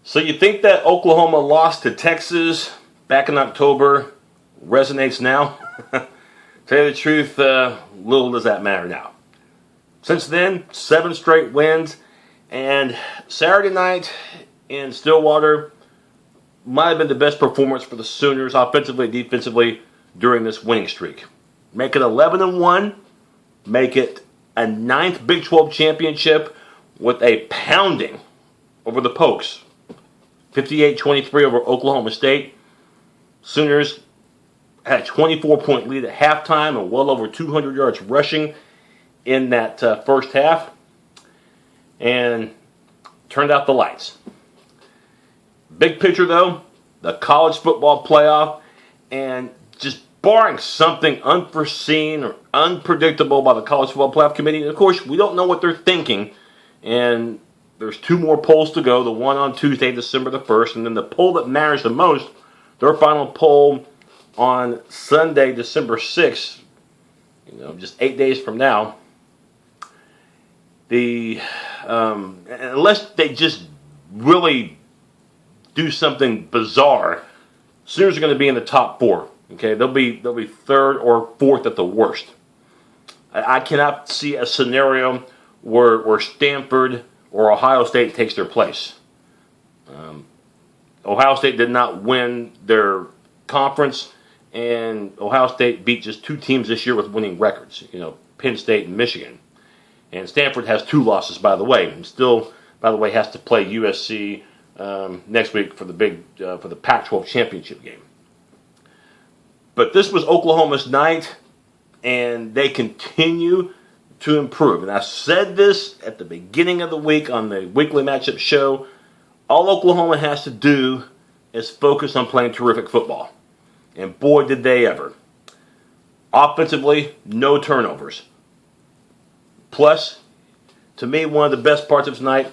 So you think that Oklahoma lost to Texas back in October resonates now? Tell you the truth, little does that matter now. Since then, 7 straight wins, and Saturday night in Stillwater might have been the best performance for the Sooners offensively and defensively during this winning streak. Make it 11-1, make it a 9th Big 12 championship with a pounding over the Pokes. 58-23 over Oklahoma State. Sooners had a 24-point lead at halftime and well over 200 yards rushing in that first half. And turned out the lights. Big picture, though, the college football playoff, and just barring something unforeseen or unpredictable by the College Football Playoff Committee, and of course, we don't know what they're thinking, and there's 2 more polls to go, the one on Tuesday, December the 1st, and then the poll that matters the most, their final poll on Sunday, December 6th, just 8 days from now. Unless they just really do something bizarre, Sooners are going to be in the top 4. Okay, they'll be 3rd or 4th at the worst. I cannot see a scenario where Stanford or Ohio State takes their place. Ohio State did not win their conference, and Ohio State beat just 2 teams this year with winning records. Penn State and Michigan. And Stanford has 2 losses, by the way, and still, by the way, has to play USC next week for the Pac-12 championship game. But this was Oklahoma's night, and they continue to improve. And I said this at the beginning of the week on the weekly matchup show. All Oklahoma has to do is focus on playing terrific football. And boy, did they ever. Offensively, no turnovers. Plus, to me, one of the best parts of tonight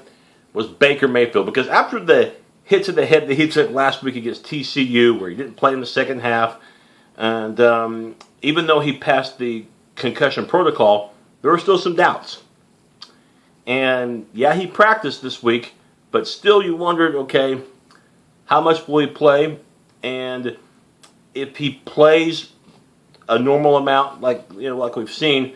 was Baker Mayfield. Because after the hit to the head that he took last week against TCU, where he didn't play in the second half, and even though he passed the concussion protocol, there were still some doubts. And yeah, he practiced this week, but still you wondered, okay, how much will he play? And if he plays a normal amount, like we've seen,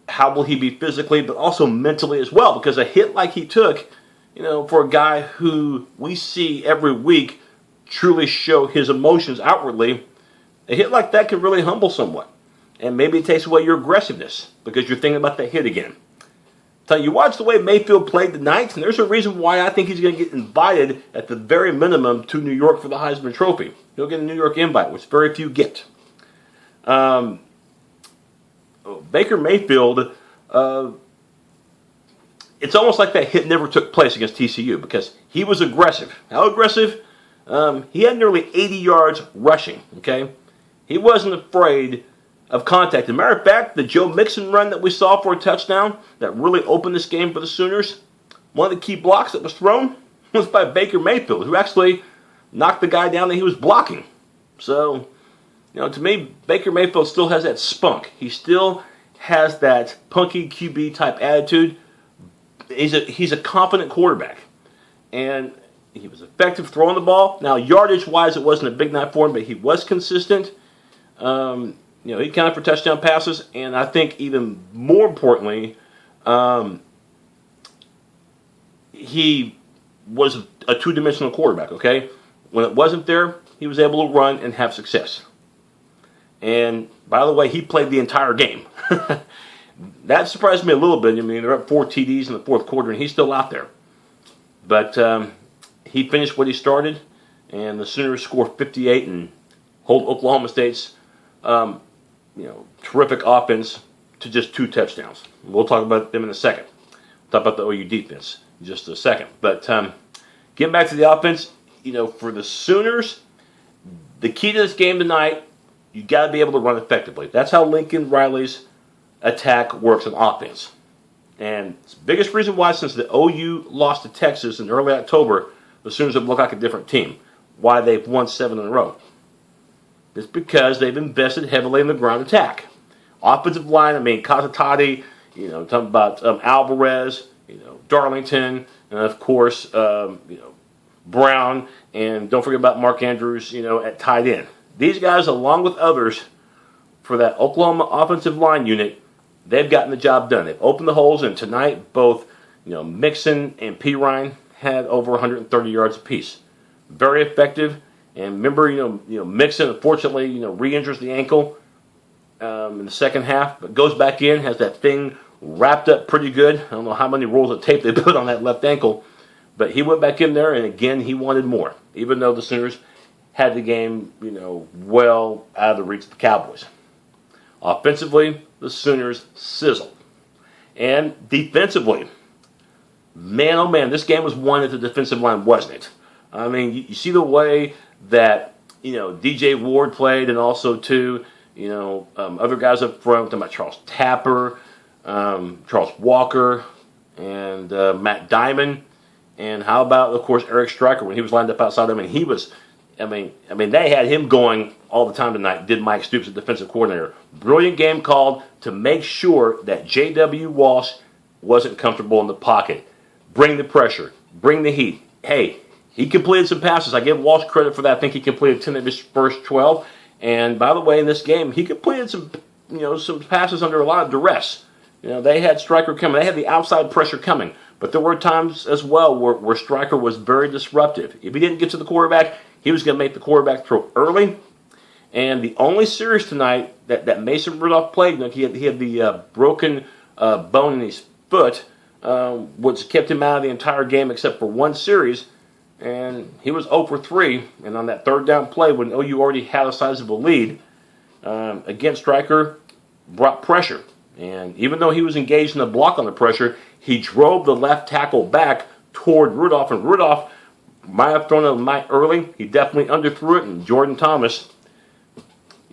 how will he be physically, but also mentally as well? Because a hit like he took, for a guy who we see every week truly show his emotions outwardly, a hit like that can really humble someone. And maybe it takes away your aggressiveness because you're thinking about that hit again. So you watch the way Mayfield played tonight, and there's a reason why I think he's going to get invited at the very minimum to New York for the Heisman Trophy. He'll get a New York invite, which very few get. Baker Mayfield, it's almost like that hit never took place against TCU because he was aggressive. How aggressive? He had nearly 80 yards rushing, okay? He wasn't afraid of contact. As a matter of fact, the Joe Mixon run that we saw for a touchdown that really opened this game for the Sooners, one of the key blocks that was thrown was by Baker Mayfield, who actually knocked the guy down that he was blocking. So, to me, Baker Mayfield still has that spunk. He still has that punky QB type attitude. He's a confident quarterback. And he was effective throwing the ball. Now, yardage-wise, it wasn't a big night for him, but he was consistent. He counted for touchdown passes, and I think even more importantly, he was a 2-dimensional quarterback, okay? When it wasn't there, he was able to run and have success. And, by the way, he played the entire game. That surprised me a little bit. They're up 4 TDs in the fourth quarter, and he's still out there. But he finished what he started, and the Sooners scored 58 and hold Oklahoma State's terrific offense to just 2 touchdowns. We'll talk about them in a second. We'll talk about the OU defense in just a second. But getting back to the offense, for the Sooners, the key to this game tonight, you got to be able to run effectively. That's how Lincoln Riley's attack works on offense. And it's the biggest reason why, since the OU lost to Texas in early October, the Sooners have looked like a different team. Why they've won 7 in a row. It's because they've invested heavily in the ground attack. Offensive line, Katatati, talking about Alvarez, Darlington, and of course, Brown, and don't forget about Mark Andrews, at tight end. These guys, along with others, for that Oklahoma offensive line unit, they've gotten the job done. They've opened the holes, and tonight both, Mixon and P. Ryan had over 130 yards apiece. Very effective. And remember, Mixon unfortunately, re-injures the ankle in the second half, but goes back in, has that thing wrapped up pretty good. I don't know how many rolls of tape they put on that left ankle, but he went back in there, and again, he wanted more, even though the Sooners had the game, well out of the reach of the Cowboys. Offensively, the Sooners sizzled. And defensively, man, oh man, this game was won at the defensive line, wasn't it? I mean, you see the way that, DJ Ward played, and also, too, other guys up front, talking about Charles Tapper, Charles Walker, and Matt Diamond. And how about, of course, Eric Stryker when he was lined up outside them? And he was, they had him going all the time tonight, did Mike Stoops, the defensive coordinator. Brilliant game called to make sure that J.W. Walsh wasn't comfortable in the pocket. Bring the pressure. Bring the heat. Hey, he completed some passes. I give Walsh credit for that. I think he completed 10 of his first 12. And by the way, in this game, he completed some passes under a lot of duress. They had Stryker coming. They had the outside pressure coming. But there were times as well where Stryker was very disruptive. If he didn't get to the quarterback, he was going to make the quarterback throw early. And the only series tonight that Mason Rudolph played, he had the broken bone in his foot, which kept him out of the entire game except for one series. And he was 0 for 3. And on that third down play, when OU already had a sizable lead, again, Stryker brought pressure. And even though he was engaged in a block on the pressure, he drove the left tackle back toward Rudolph. And Rudolph might have thrown it might early. He definitely underthrew it. And Jordan Thomas,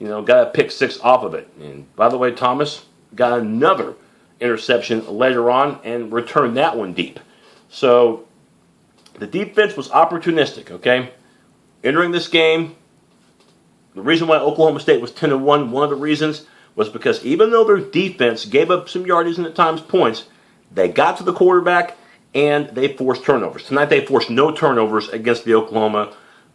got a pick 6 off of it. And by the way, Thomas got another interception later on and returned that one deep. So the defense was opportunistic, okay? Entering this game, the reason why Oklahoma State was 10-1, one of the reasons was because even though their defense gave up some yardage and at times points, they got to the quarterback and they forced turnovers. Tonight they forced no turnovers against the Oklahoma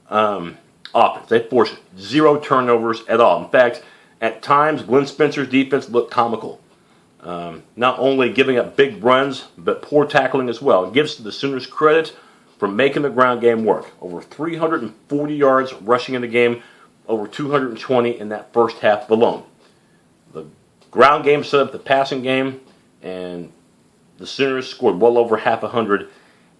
offense. They forced 0 turnovers at all. In fact, at times, Glenn Spencer's defense looked comical. Not only giving up big runs, but poor tackling as well. It gives the Sooners credit for making the ground game work. Over 340 yards rushing in the game, over 220 in that first half alone. The ground game set up the passing game, and the Sooners scored well over 100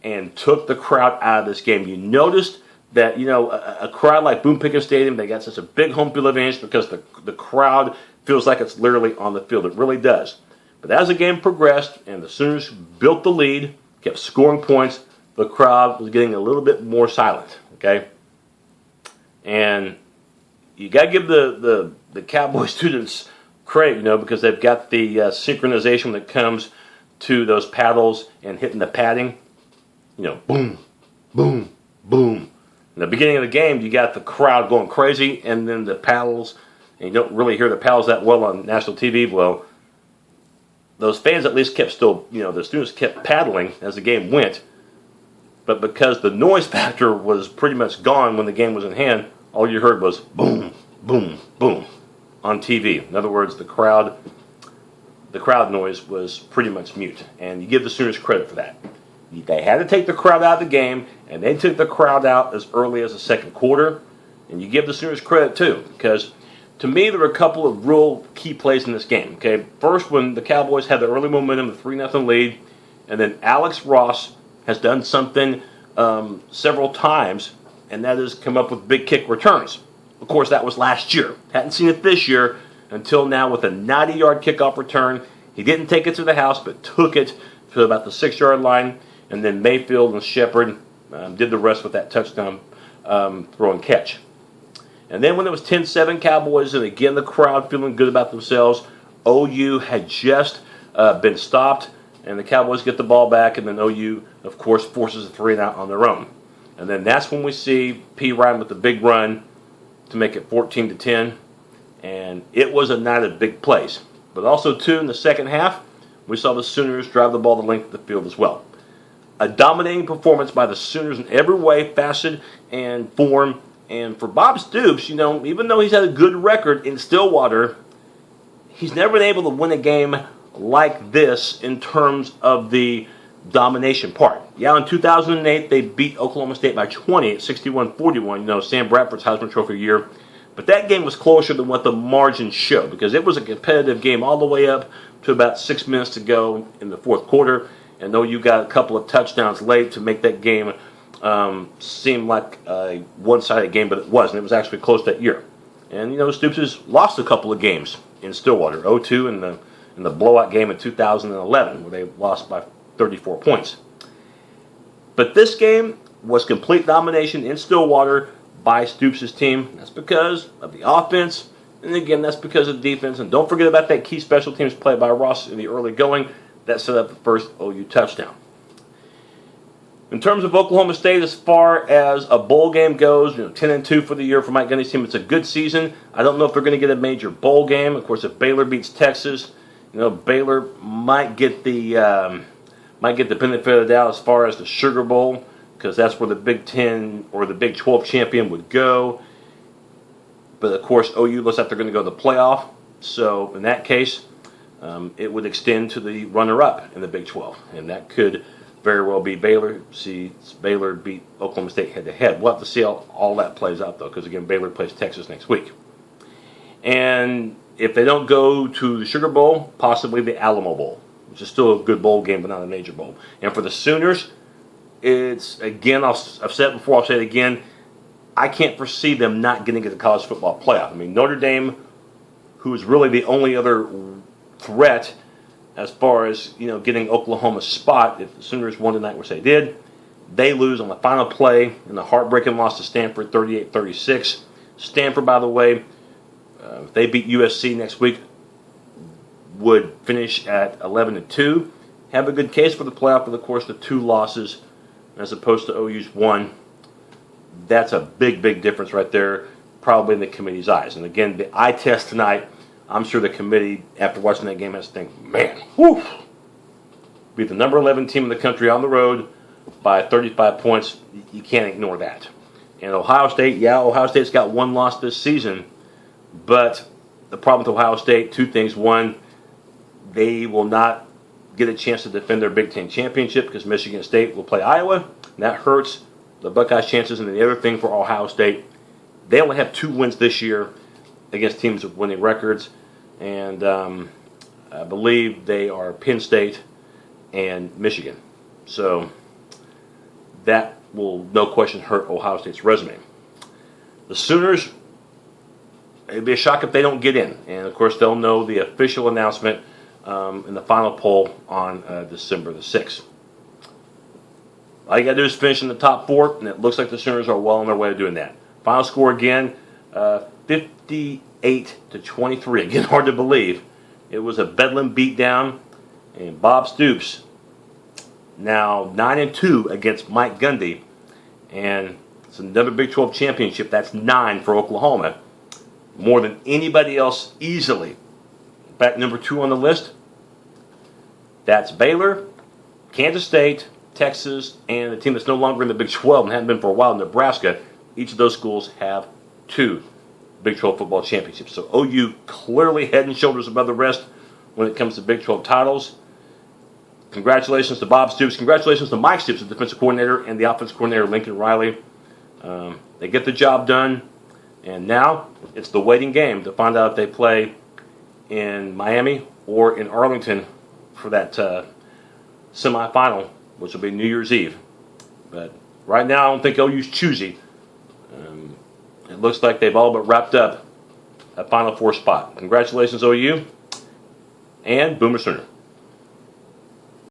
and took the crowd out of this game. You noticed that, a crowd like Boone Pickens Stadium, they got such a big home field advantage because the crowd feels like it's literally on the field. It really does. But as the game progressed and the Sooners built the lead, kept scoring points, the crowd was getting a little bit more silent, okay? And you got to give the Cowboy students credit, because they've got the synchronization that comes to those paddles and hitting the padding. Boom, boom, boom. In the beginning of the game, you got the crowd going crazy, and then the paddles, and you don't really hear the paddles that well on national TV. Well, those fans at least kept the students kept paddling as the game went. But because the noise factor was pretty much gone when the game was in hand, all you heard was boom, boom, boom on TV. In other words, the crowd noise was pretty much mute. And you give the Sooners credit for that. They had to take the crowd out of the game, and they took the crowd out as early as the second quarter. And you give the Sooners credit too, because to me there were a couple of real key plays in this game. Okay, first when the Cowboys had the early momentum, the 3-0 lead, and then Alex Ross has done something several times, and that is come up with big kick returns. Of course, that was last year. Hadn't seen it this year until now with a 90-yard kickoff return. He didn't take it to the house, but took it to about the 6-yard line, and then Mayfield and Shepard did the rest with that touchdown throw and catch. And then when it was 10-7 Cowboys, and again the crowd feeling good about themselves, OU had just been stopped, and the Cowboys get the ball back, and then OU, of course, forces a 3-and-out on their own. And then that's when we see P. Ryan with the big run to make it 14-10. And it was a night of big plays. But also, too, in the second half, we saw the Sooners drive the ball the length of the field as well. a dominating performance by the Sooners in every way, facet, and form. And for Bob Stoops, even though he's had a good record in Stillwater, he's never been able to win a game like this in terms of the domination part. Yeah, in 2008, they beat Oklahoma State by 20 at 61-41, Sam Bradford's Heisman Trophy year. But that game was closer than what the margins show because it was a competitive game all the way up to about 6 minutes to go in the fourth quarter. And though you got a couple of touchdowns late to make that game seem like a one-sided game, but it wasn't. It was actually close that year. And, Stoops has lost a couple of games in Stillwater. 0-2 in the blowout game in 2011 where they lost by 34 points. But this game was complete domination in Stillwater by Stoops' team. That's because of the offense, and again, that's because of the defense. And don't forget about that key special teams play by Ross in the early going. That set up the first OU touchdown. In terms of Oklahoma State, as far as a bowl game goes, 10-2 for the year for Mike Gundy's team. It's a good season. I don't know if they're going to get a major bowl game. Of course, if Baylor beats Texas, Baylor might get the benefit of the doubt as far as the Sugar Bowl, because that's where the Big X or the Big 12 champion would go. But of course, OU looks like they're going to go to the playoff. So in that case, it would extend to the runner-up in the Big 12, and that could very well be Baylor. See Baylor beat Oklahoma State head-to-head. We'll have to see how all that plays out, though, because again, Baylor plays Texas next week. And if they don't go to the Sugar Bowl, possibly the Alamo Bowl, which is still a good bowl game, but not a major bowl. And for the Sooners, it's, again, I've said it before, I'll say it again, I can't foresee them not getting to the college football playoff. I mean, Notre Dame, who is really the only other threat as far as, getting Oklahoma's spot, if the Sooners won tonight, which they did, they lose on the final play in the heartbreaking loss to Stanford, 38-36. Stanford, by the way, if they beat USC next week, would finish at 11-2, have a good case for the playoff, but of course the 2 losses as opposed to OU's 1. That's a big, big difference right there, probably in the committee's eyes. And again, the eye test tonight, I'm sure the committee, after watching that game, has to think, man, whew, beat the number 11 team in the country on the road by 35 points. You can't ignore that. And Ohio State's got 1 loss this season, but the problem with Ohio State, 2 things. One, they will not get a chance to defend their Big Ten championship because Michigan State will play Iowa. And that hurts the Buckeyes' chances. And the other thing for Ohio State, they only have 2 wins this year against teams with winning records. And I believe they are Penn State and Michigan. So that will, no question, hurt Ohio State's resume. The Sooners, it'd be a shock if they don't get in. And, of course, they'll know the official announcement in the final poll on December the 6th. All you got to do is finish in the top 4, and it looks like the Sooners are well on their way to doing that. Final score again, 58-23. Again, hard to believe. It was a Bedlam beatdown, and Bob Stoops now 9-2 against Mike Gundy, and it's another Big 12 championship. That's 9 for Oklahoma, more than anybody else easily. Back number 2 on the list, that's Baylor, Kansas State, Texas, and the team that's no longer in the Big 12 and hasn't been for a while, Nebraska. Each of those schools have 2 Big 12 football championships. So OU clearly head and shoulders above the rest when it comes to Big 12 titles. Congratulations to Bob Stoops. Congratulations to Mike Stoops, the defensive coordinator, and the offensive coordinator, Lincoln Riley. They get the job done, and now it's the waiting game to find out if they play in Miami or in Arlington for that semifinal, which will be New Year's Eve. But right now, I don't think OU's choosy. It looks like they've all but wrapped up a Final Four spot. Congratulations, OU, and Boomer Sooner.